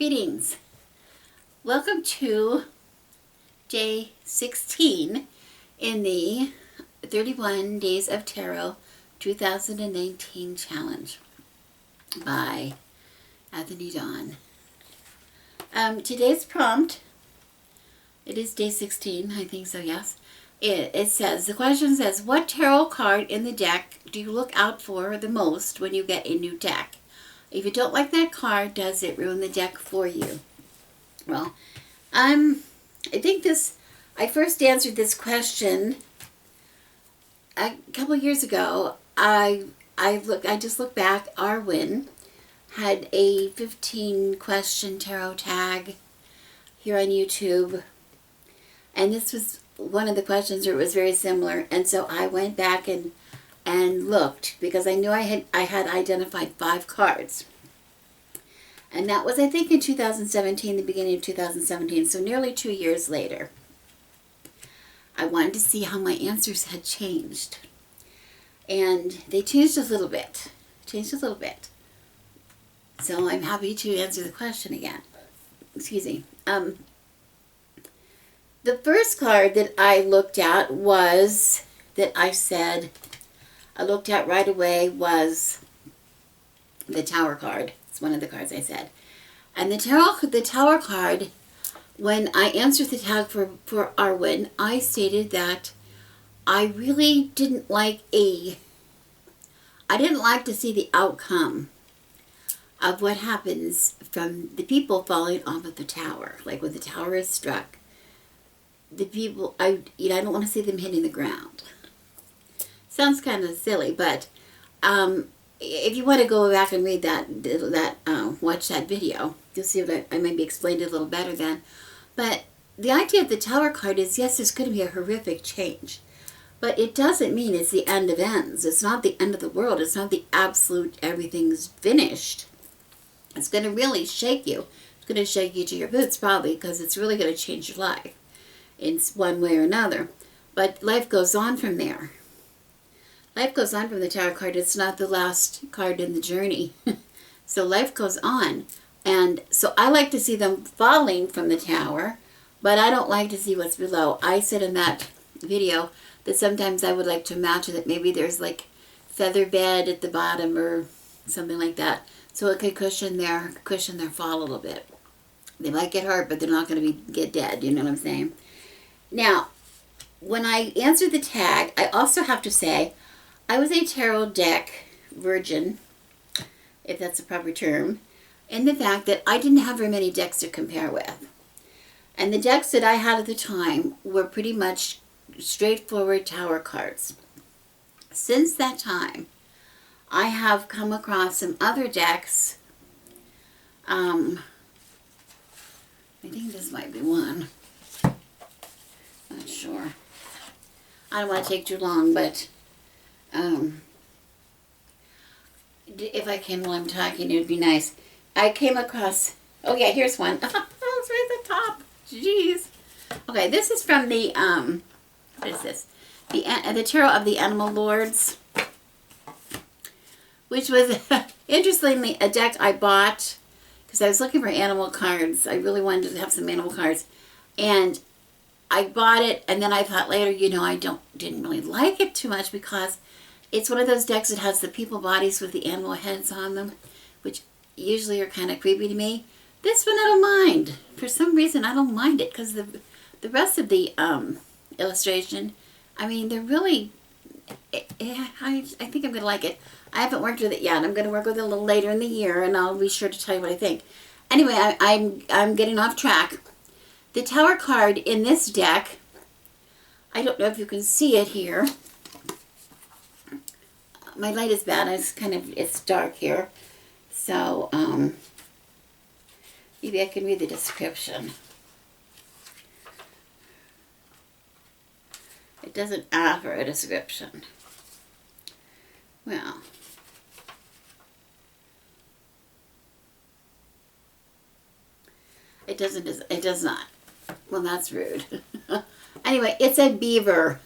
Greetings. Welcome to day 16 in the 31 Days of Tarot 2019 challenge by Anthony Dawn. Today's prompt, it is day 16, I think so, yes. It says, the question says, what tarot card in the deck do you look out for the most when you get a new deck? If you don't like that card, does it ruin the deck for you? Well, I think I first answered this question a couple of years ago. I just looked back. Arwen had a 15 question tarot tag here on YouTube, and this was one of the questions where it was very similar, and so I went back and looked because I knew I had identified 5 cards. And that was, I think, in 2017, the beginning of 2017, so nearly 2 years later. I wanted to see how my answers had changed. And they changed a little bit. So I'm happy to answer the question again. Excuse me. The first card that I looked at was, that I looked at right away, was the Tower card. It's one of the cards I said. And the Tower card, when I answered the tag for Arwen, I stated that I really didn't like to see the outcome of what happens from the people falling off of the tower. Like when the tower is struck, the people, I don't want to see them hitting the ground. Sounds kind of silly, but if you want to go back and read watch that video, you'll see what I maybe explained it a little better then. But the idea of the Tower card is, yes, there's going to be a horrific change, but it doesn't mean it's the end of ends. It's not the end of the world. It's not the absolute everything's finished. It's going to really shake you. It's going to shake you to your boots probably, because it's really going to change your life in one way or another. But life goes on from there. Life goes on from the Tower card. It's not the last card in the journey. So life goes on. And so I like to see them falling from the tower, but I don't like to see what's below. I said in that video that sometimes I would like to imagine that maybe there's like feather bed at the bottom or something like that, so it could cushion their fall a little bit. They might get hurt, but they're not going to get dead. You know what I'm saying? Now, when I answered the tag, I also have to say I was a tarot deck virgin, if that's a proper term, in the fact that I didn't have very many decks to compare with. And the decks that I had at the time were pretty much straightforward Tower cards. Since that time, I have come across some other decks. I think this might be one. Not sure. I don't want to take too long, but if I can while I'm talking, it would be nice. I came across, oh yeah, here's one. Oh, it's right at the top. Jeez. Okay, this is from the, what is this? The Tarot of the Animal Lords, which was, interestingly, a deck I bought because I was looking for animal cards. I really wanted to have some animal cards. And I bought it, and then I thought later, I didn't really like it too much because it's one of those decks that has the people bodies with the animal heads on them, which usually are kind of creepy to me. This one I don't mind. For some reason, I don't mind it because the rest of the illustration, I mean, they're really, I think I'm going to like it. I haven't worked with it yet. I'm going to work with it a little later in the year, and I'll be sure to tell you what I think. Anyway, I'm getting off track. The Tower card in this deck, I don't know if you can see it here. My light is bad. It's dark here. So, maybe I can read the description. It doesn't offer a description. Well, it does not. Well, that's rude. Anyway, it's a beaver.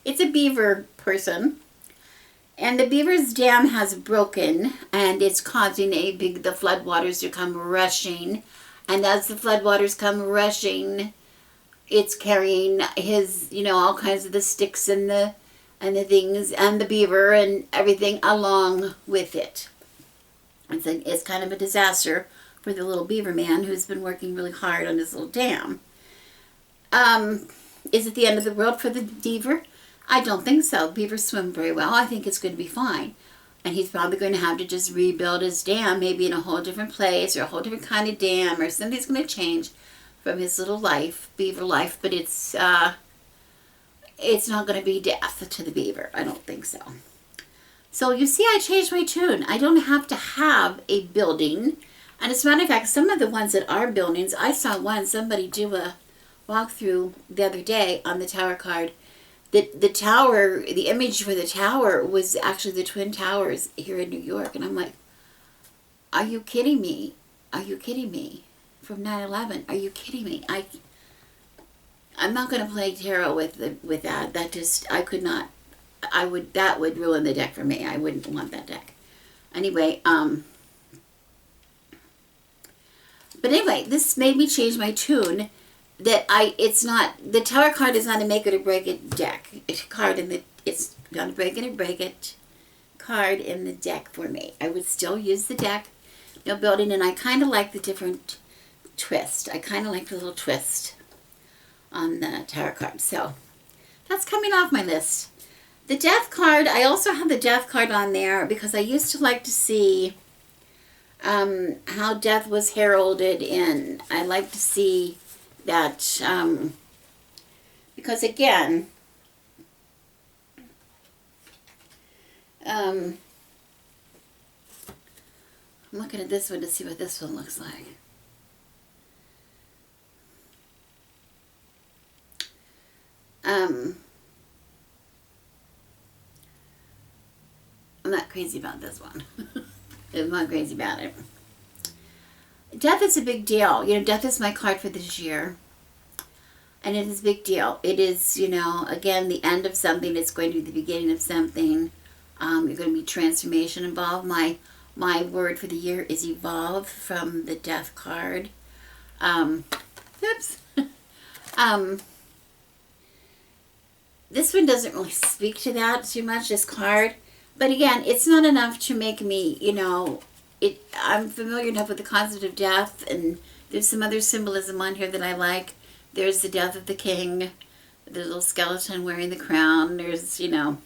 It's a beaver person. And the Beaver's dam has broken, and it's causing the floodwaters to come rushing. And as the floodwaters come rushing, it's carrying his, all kinds of the sticks and the things and the beaver and everything along with it. It's kind of a disaster for the little beaver man who's been working really hard on his little dam. Is it the end of the world for the beaver? I don't think so. Beavers swim very well. I think it's going to be fine. And he's probably going to have to just rebuild his dam, maybe in a whole different place or a whole different kind of dam, or something's going to change from his little life, beaver life. But it's not going to be death to the beaver. I don't think so. So you see, I changed my tune. I don't have to have a building. And as a matter of fact, some of the ones that are buildings, I saw somebody do a walkthrough the other day on the tower card. The tower, the image for the tower was actually the Twin Towers here in New York. And I'm like, are you kidding me? Are you kidding me? From 9/11, are you kidding me? I'm not going to play tarot with that. That just, I could not. That would ruin the deck for me. I wouldn't want that deck. Anyway, but anyway, this made me change my tune. It's not, the tower card is not a make it or break it deck. It's not a break it or break it card in the deck for me. I would still use the deck, no building, and I kind of like the different twist. I kind of like the little twist on the tower card. So that's coming off my list. The death card, I also have the death card on there because I used to like to see how death was heralded in. I like to see that, because again, I'm looking at this one to see what this one looks like. I'm not crazy about this one. I'm not crazy about it. Death is a big deal. Death is my card for this year. And it is a big deal. It is, again, the end of something. It's going to be the beginning of something. You're going to be transformation involved. My word for the year is evolve from the death card. Oops. This one doesn't really speak to that too much, this card. But again, it's not enough to make me, I'm familiar enough with the concept of death, and there's some other symbolism on here that I like. There's the death of the king, the little skeleton wearing the crown. There's, a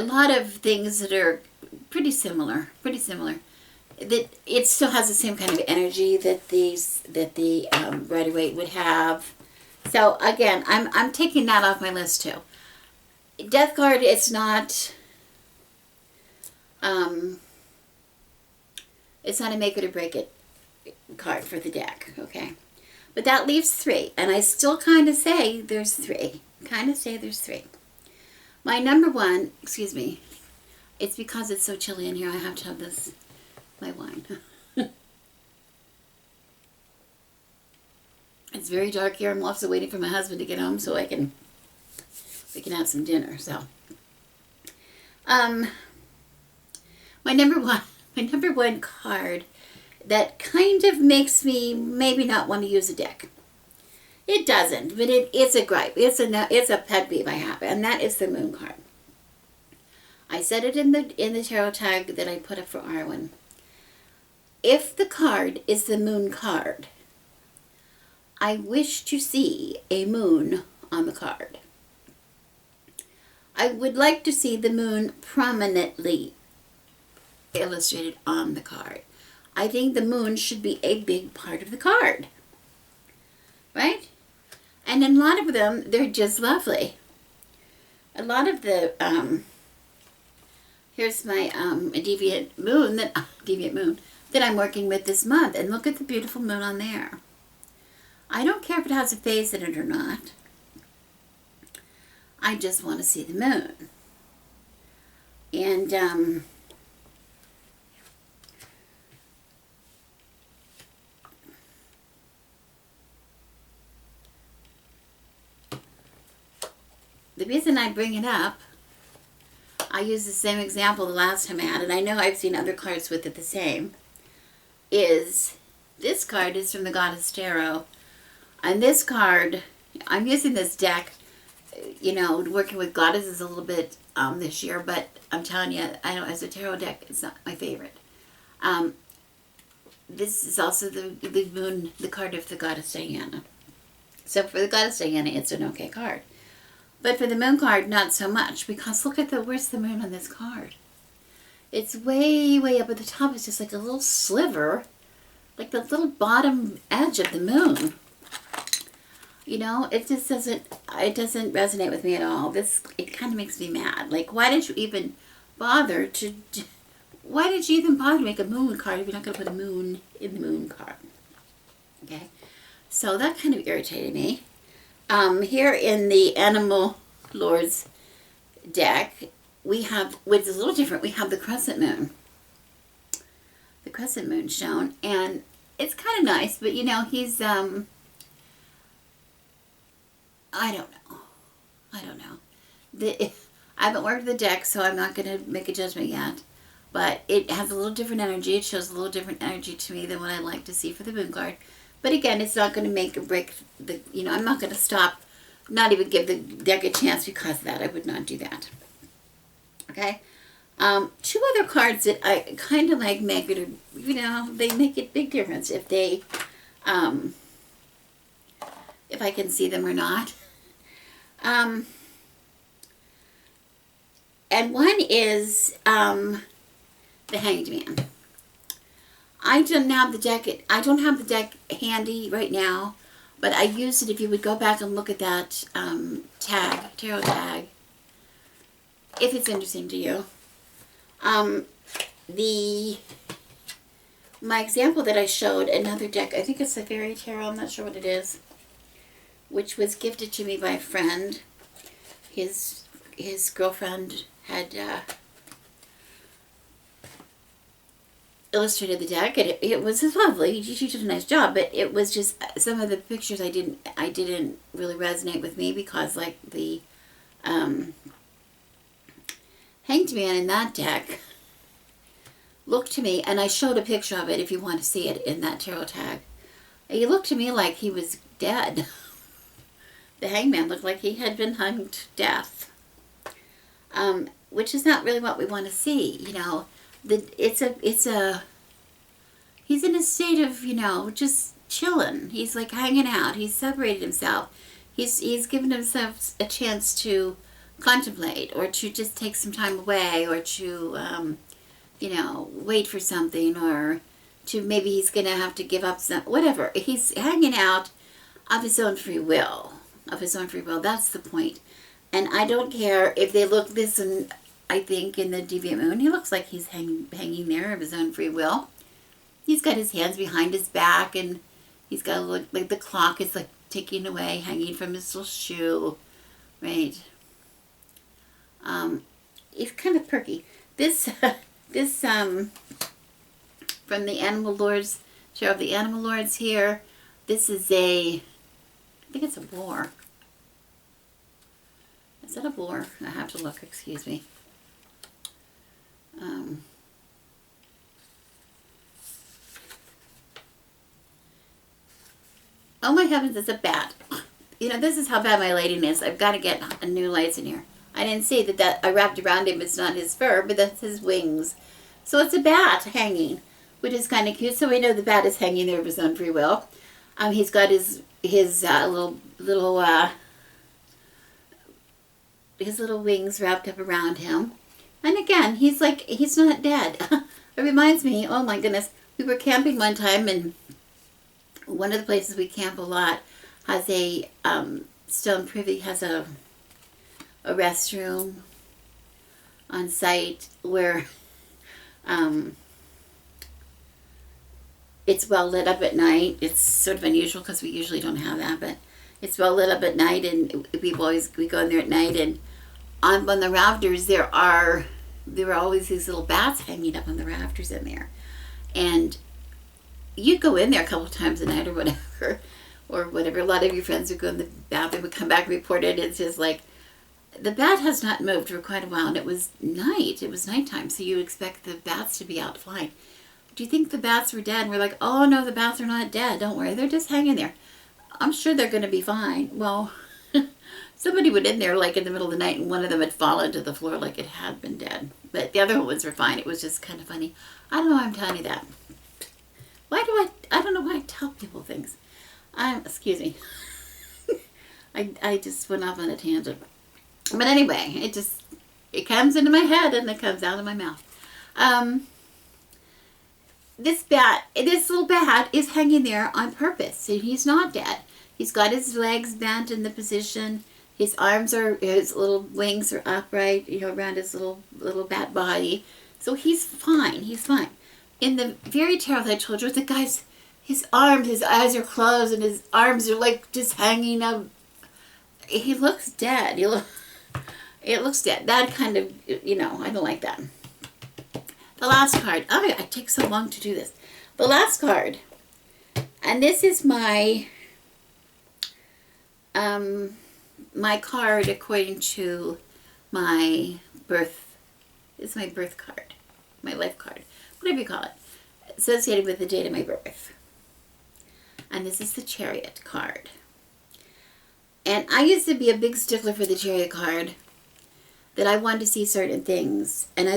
lot of things that are pretty similar. That it still has the same kind of energy that the Rider-Waite would have. So again, I'm taking that off my list too. Death card, it's not a make it or break it card for the deck, okay? But that leaves 3, and I still kind of say there's 3. My number 1, excuse me, it's because it's so chilly in here, I have to have my wine. It's very dark here. I'm also waiting for my husband to get home so we can have some dinner. So, my number one card that kind of makes me maybe not want to use a deck. It doesn't, but it's a gripe. It's a pet peeve I have, and that is the Moon card. I said it in the tarot tag that I put up for Arwen. If the card is the Moon card, I wish to see a moon on the card. I would like to see the moon prominently illustrated on the card. I think the moon should be a big part of the card. Right? And in a lot of them, they're just lovely. A lot of the, here's my deviant moon that I'm working with this month. And look at the beautiful moon on there. I don't care if it has a phase in it or not. I just want to see the moon. And the reason I bring it up, I used the same example the last time I had, and I know I've seen other cards with it the same, is this card is from the Goddess Tarot. And this card, I'm using this deck, you know, working with goddesses a little bit this year, but I'm telling you, I know as a tarot deck, it's not my favorite. This is also the moon, the card of the Goddess Diana. So for the Goddess Diana, it's an okay card. But for the moon card, not so much, because look at where's the moon on this card? It's way, way up at the top. It's just like a little sliver, like the little bottom edge of the moon. You know, it just doesn't resonate with me at all. It kind of makes me mad. Like, why did you even bother to make a moon card if you're not going to put a moon in the moon card? Okay, so that kind of irritated me. Here in the Animal Lords deck, we have, which is a little different, we have the crescent moon. The crescent moon shown, and it's kind of nice, but you know, he's, I don't know. I haven't worked the deck, so I'm not going to make a judgment yet. But it has a little different energy. It shows a little different energy to me than what I like to see for the moon card. But again, it's not going to make or break the, you know, I'm not going to stop, not even give the deck a chance because of that. I would not do that. Okay? Two other cards that I kind of like make it, you know, they make a big difference if they, if I can see them or not. And one is the Hanged Man. I don't have the deck handy right now, but I used it. If you would go back and look at that tarot tag, if it's interesting to you. My example that I showed, another deck, I think it's the Fairy Tarot, I'm not sure what it is, which was gifted to me by a friend. His girlfriend had illustrated the deck, and it was lovely. She did a nice job, but it was just some of the pictures I didn't really resonate with me because, like, the Hanged Man in that deck looked to me, and I showed a picture of it if you want to see it in that tarot tag. He looked to me like he was dead. The Hangman looked like he had been hung to death, which is not really what we want to see. You know, he's in a state of, you know, just chilling. He's like hanging out. He's separated himself. He's given himself a chance to contemplate, or to just take some time away, or to you know, wait for something, or to maybe he's gonna have to give up some, whatever. He's hanging out of his own free will. That's the point. And I don't care if they look this, and I think in the Deviant Moon, he looks like he's hanging there of his own free will. He's got his hands behind his back, and he's got a look like the clock is like ticking away, hanging from his little shoe, right? It's kind of perky. This from the Animal Lords, Tarot of the Animal Lords here. This is I think it's a boar. Is that a boar? I have to look, excuse me. Oh my heavens, it's a bat. You know, this is how bad my lighting is. I've got to get new lights in here. I didn't see that I wrapped around him. It's not his fur, but that's his wings. So it's a bat hanging, which is kind of cute. So we know the bat is hanging there of his own free will. He's got his little wings wrapped up around him. And again, he's not dead. It reminds me, oh my goodness, we were camping one time, and one of the places we camp a lot has a stone privy, has a restroom on site where it's well lit up at night. It's sort of unusual because we usually don't have that, but it's well lit up at night, and we go in there at night, and on the rafters there were always these little bats hanging up on the rafters in there, and you'd go in there a couple times a night or whatever. A lot of your friends would go in the bathroom, would come back and report it. It's just like, the bat has not moved for quite a while, and it was night. It was nighttime, so you expect the bats to be out flying. Do you think the bats were dead? And we're like, oh no, the bats are not dead. Don't worry, they're just hanging there. I'm sure they're going to be fine. Well, somebody went in there like in the middle of the night, and one of them had fallen to the floor like it had been dead. But the other ones were fine. It was just kind of funny. I don't know why I'm telling you that. I don't know why I tell people things. Excuse me. I just went off on a tangent. But anyway, it comes into my head and it comes out of my mouth. This little bat is hanging there on purpose. So he's not dead. He's got his legs bent in the position. His little wings are upright, around his little bat body. So he's fine. He's fine. In the fairy tale that I told you, the guy's, his eyes are closed and his arms are like just hanging up. He looks dead. It looks dead. That kind of, I don't like that. The last card. Oh, it takes so long to do this. The last card. And this is my my card according to my birth. It's my birth card. My life card. Whatever you call it. Associated with the date of my birth. And this is the Chariot card. And I used to be a big stickler for the Chariot card, that I wanted to see certain things. And I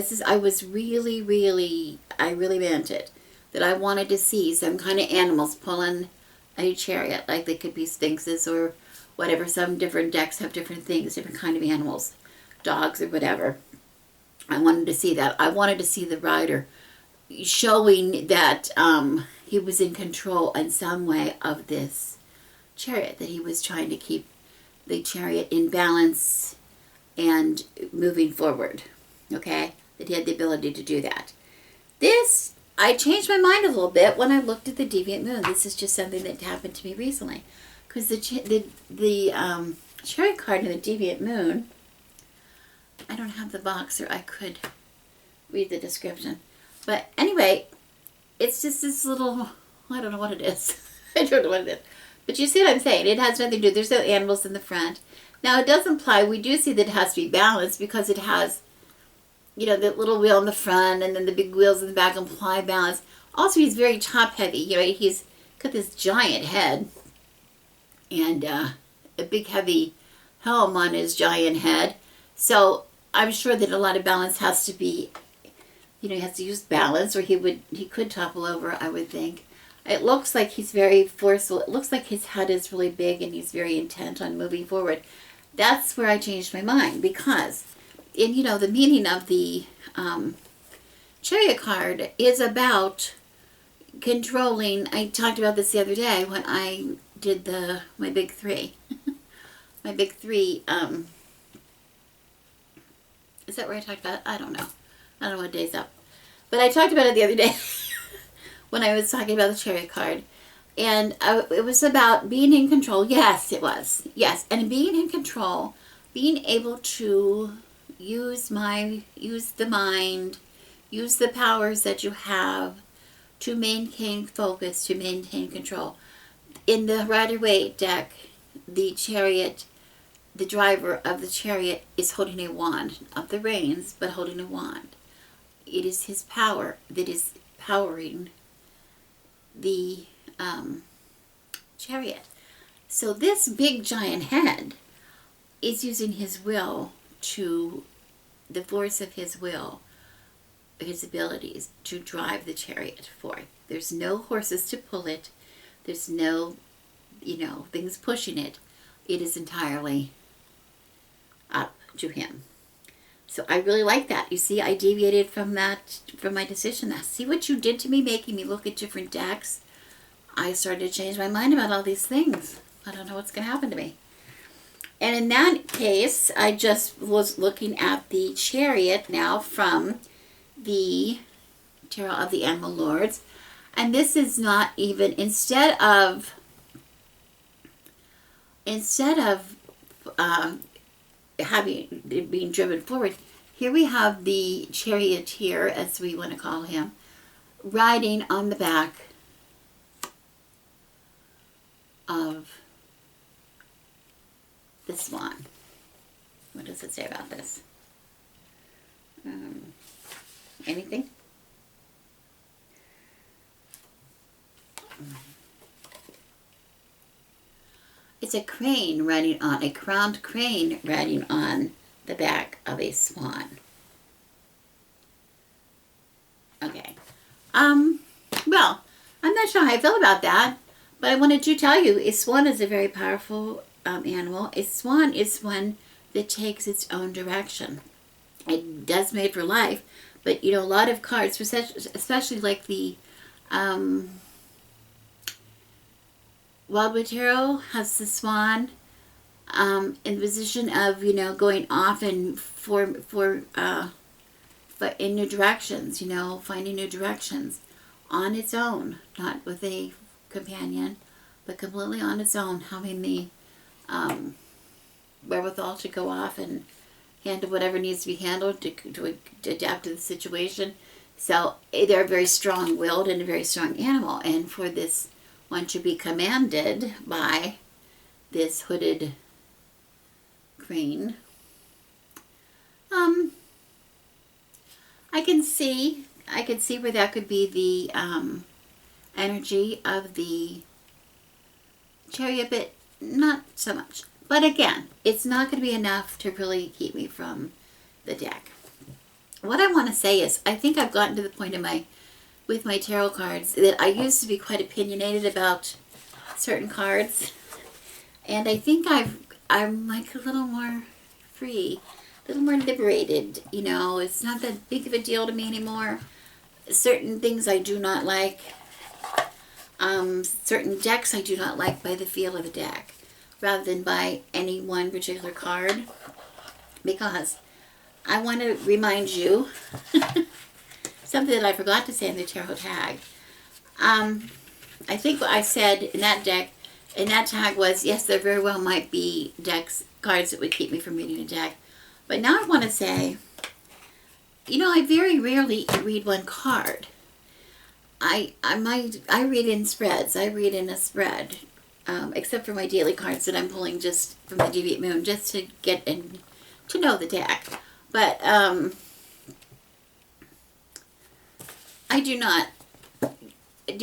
really meant it. That I wanted to see some kind of animals pulling a chariot. Like they could be sphinxes or whatever. Some different decks have different things, different kind of animals. Dogs or whatever. I wanted to see that. I wanted to see the rider showing that he was in control in some way of this chariot. That he was trying to keep the chariot in balance and moving forward. Okay? That he had the ability to do that. I changed my mind a little bit when I looked at the Deviant Moon. This is just something that happened to me recently. Because the Chariot card in the Deviant Moon, I don't have the box, or I could read the description. But anyway, it's just this little, I don't know what it is. I don't know what it is. But you see what I'm saying? It has nothing to do, there's no animals in the front. Now it does imply, we do see that it has to be balanced because it has, the little wheel in the front and then the big wheels in the back imply balance. Also, he's very top heavy. He's got this giant head and a big heavy helm on his giant head. So I'm sure that a lot of balance has to be, he has to use balance or he could topple over, I would think. It looks like he's very forceful. It looks like his head is really big and he's very intent on moving forward. That's where I changed my mind because, the meaning of the Chariot card is about controlling. I talked about this the other day when I did my big three. My big three, is that where I talked about it? I don't know. I don't know what day's up. But I talked about it the other day when I was talking about the Chariot card. And it was about being in control. Yes, it was. Yes, and being in control, being able to use the mind, use the powers that you have to maintain focus, to maintain control. In the Rider-Waite deck, the Chariot, the driver of the Chariot is holding a wand, of the reins, but holding a wand. It is his power that is powering the Chariot. So this big giant head is using his will the force of his will, his abilities to drive the chariot forth. There's no horses to pull it. There's no, things pushing it. It is entirely up to him. So I really like that. You see, I deviated from my decision. Now, see what you did to me, making me look at different decks? I started to change my mind about all these things. I don't know what's going to happen to me. And in that case, I just was looking at the Chariot now from the Tarot of the Animal Lords. And this is not even, instead of having it being driven forward, here we have the charioteer, as we want to call him, riding on the back of the swan. What does it say about this? Anything? It's a crane riding on, a crowned crane riding on the back of a swan. Okay. Well, I'm not sure how I feel about that, but I wanted to tell you, a swan is a very powerful animal. A swan is one that takes its own direction. It does mate for life, but a lot of cards, especially like the Wildwood Tarot has the swan in the position of going off and but in new directions, finding new directions on its own, not with a companion, but completely on its own, having the wherewithal to go off and handle whatever needs to be handled to adapt to the situation. So they're very strong-willed and a very strong animal, and for this one to be commanded by this hooded crane, I can see where that could be the energy of the Chariot, but not so much. But again, it's not going to be enough to really keep me from the deck. What I want to say is, I think I've gotten to the point with my tarot cards that I used to be quite opinionated about certain cards, and I think I'm like a little more free, a little more liberated. It's not that big of a deal to me anymore. Certain things I do not like. Certain decks I do not like by the feel of the deck, rather than by any one particular card, because I want to remind you something that I forgot to say in the tarot tag. I think what I said in that tag was, yes, there very well might be cards that would keep me from reading a deck. But now I want to say, I very rarely read one card. I read in spreads. I read in a spread, except for my daily cards that I'm pulling just from the Deviant Moon, just to get and to know the deck. But I do not.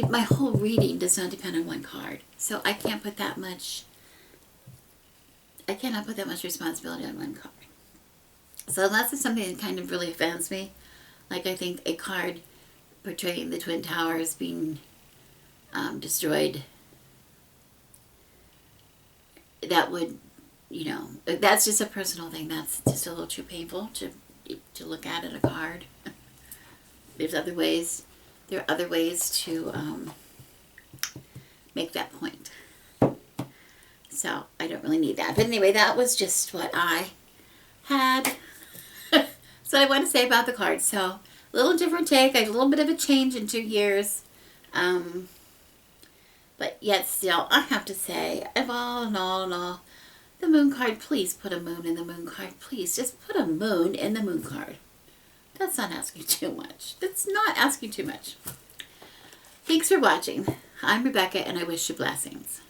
My whole reading does not depend on one card, so I can't put that much. I cannot put that much responsibility on one card. So unless it's something that kind of really offends me, like I think a card portraying the Twin Towers being destroyed, that would, that's just a personal thing. That's just a little too painful to look at in a card. There's other ways. There are other ways to make that point. So I don't really need that. But anyway, that was just what I had. So I want to say about the cards. So a little different take. I had a little bit of a change in 2 years. But yet still, I have to say, of all in all, the moon card, please put a moon in the moon card. Please, just put a moon in the moon card. That's not asking too much. That's not asking too much. Thanks for watching. I'm Rebecca, and I wish you blessings.